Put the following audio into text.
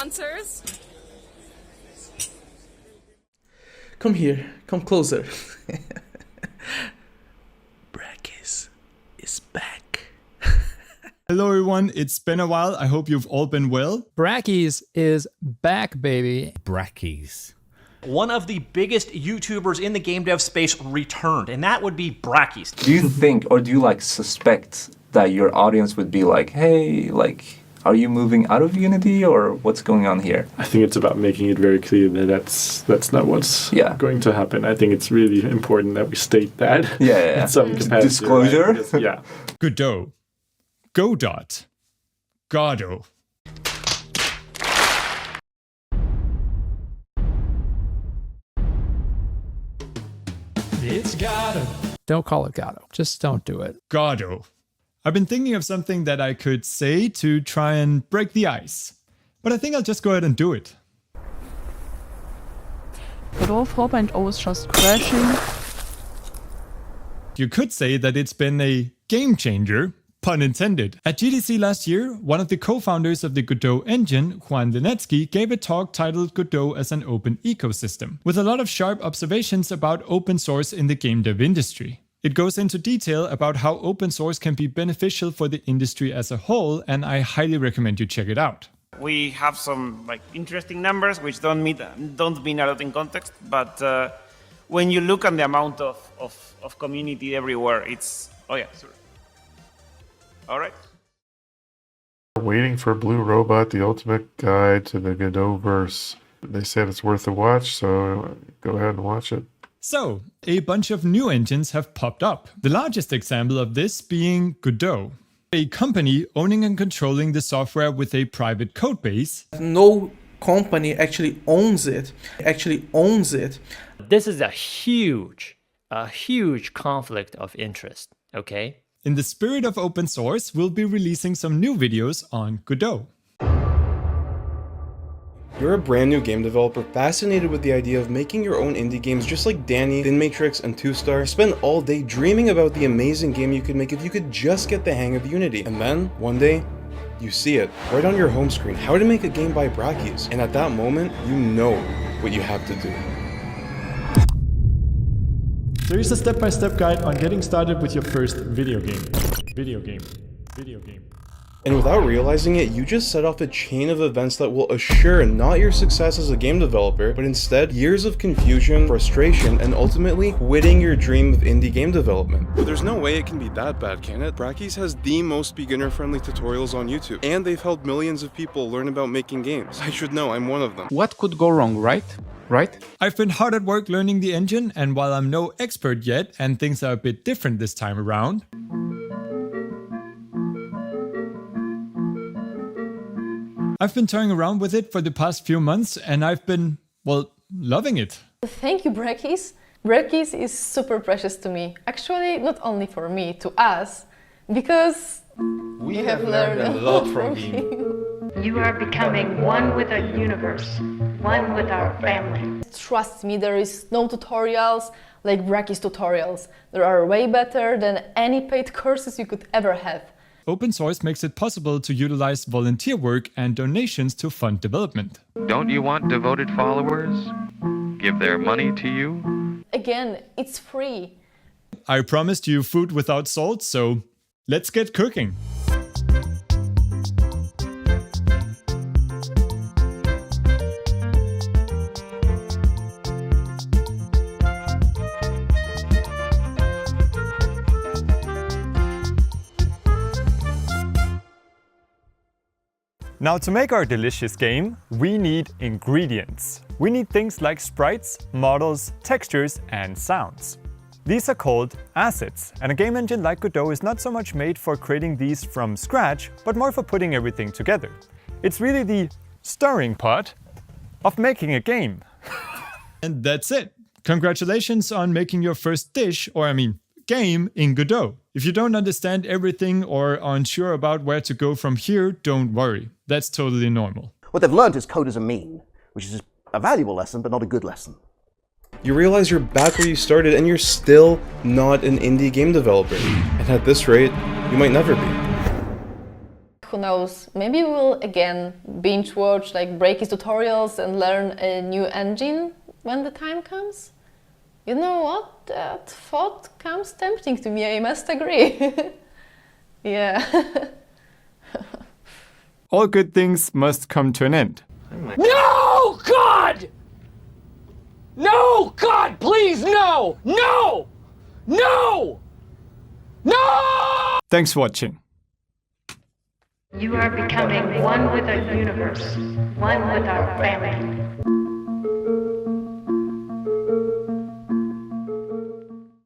sponsors. Come here, come closer. Brackeys is back. Hello everyone, it's been a while. I hope you've all been well. Brackeys is back, baby. Brackeys. One of the biggest YouTubers in the game dev space returned, and that would be Brackeys. Do you think, or do you like suspect that your audience would be like, hey, like, are you moving out of Unity or what's going on here? I think it's about making it very clear that that's not what's going to happen. I think it's really important that we state that in some capacity. Disclosure? Right? Because, yeah. Godot. Godot. Godot. It's Godot. Don't call it Godot. Just don't do it. Godot. I've been thinking of something that I could say to try and break the ice, but I think I'll just go ahead and do it. Godot 4.0 is just crashing. You could say that it's been a game changer, pun intended. At GDC last year, one of the co-founders of the Godot engine, Juan Lenetsky, gave a talk titled Godot as an open ecosystem, with a lot of sharp observations about open source in the game dev industry. It goes into detail about how open source can be beneficial for the industry as a whole, and I highly recommend you check it out. We have some interesting numbers which don't mean a lot in context, but when you look at the amount of community everywhere, it's all right. Waiting for Blue Robot, the ultimate guide to the Godot verse. They said it's worth a watch, so go ahead and watch it. So, a bunch of new engines have popped up. The largest example of this being Godot, a company owning and controlling the software with a private code base. No company actually owns it. This is a huge conflict of interest, okay? In the spirit of open source, we'll be releasing some new videos on Godot. You're a brand new game developer fascinated with the idea of making your own indie games just like Danny, Thin Matrix, and 2Star. You spend all day dreaming about the amazing game you could make if you could just get the hang of Unity. And then, one day, you see it right on your home screen, how to make a game by Brackeys. And at that moment, you know what you have to do. There is a step-by-step guide on getting started with your first video game. And without realizing it, you just set off a chain of events that will assure not your success as a game developer, but instead years of confusion, frustration, and ultimately quitting your dream of indie game development. But there's no way it can be that bad, can it? Brackeys has the most beginner-friendly tutorials on YouTube, and they've helped millions of people learn about making games. I should know, I'm one of them. What could go wrong, right? I've been hard at work learning the engine, and while I'm no expert yet, and things are a bit different this time around, I've been toying around with it for the past few months, and I've been, well, loving it. Thank you, Brackeys. Brackeys is super precious to me. Actually, not only for me, to us, because we have learned a lot from you. You are becoming one with the universe, one with our family. Trust me, there is no tutorials like Brackeys tutorials. They are way better than any paid courses you could ever have. Open source makes it possible to utilize volunteer work and donations to fund development. Don't you want devoted followers? Give their money to you? Again, it's free. I promised you food without salt, so let's get cooking. Now, to make our delicious game, we need ingredients. We need things like sprites, models, textures, and sounds. These are called assets, and a game engine like Godot is not so much made for creating these from scratch, but more for putting everything together. It's really the stirring pot of making a game. And that's it. Congratulations on making your first dish, game in Godot. If you don't understand everything or are unsure about where to go from here, don't worry. That's totally normal. What they've learned is code is a mean, which is a valuable lesson, but not a good lesson. You realize you're back where you started and you're still not an indie game developer. And at this rate, you might never be. who knows, maybe we'll again binge watch like Brackeys tutorials and learn a new engine when the time comes. You know what? That thought comes tempting to me, I must agree. Yeah. All good things must come to an end. No, God! No, God, please, no! No! No! No! Thanks for watching. You are becoming one with the universe, one with our family.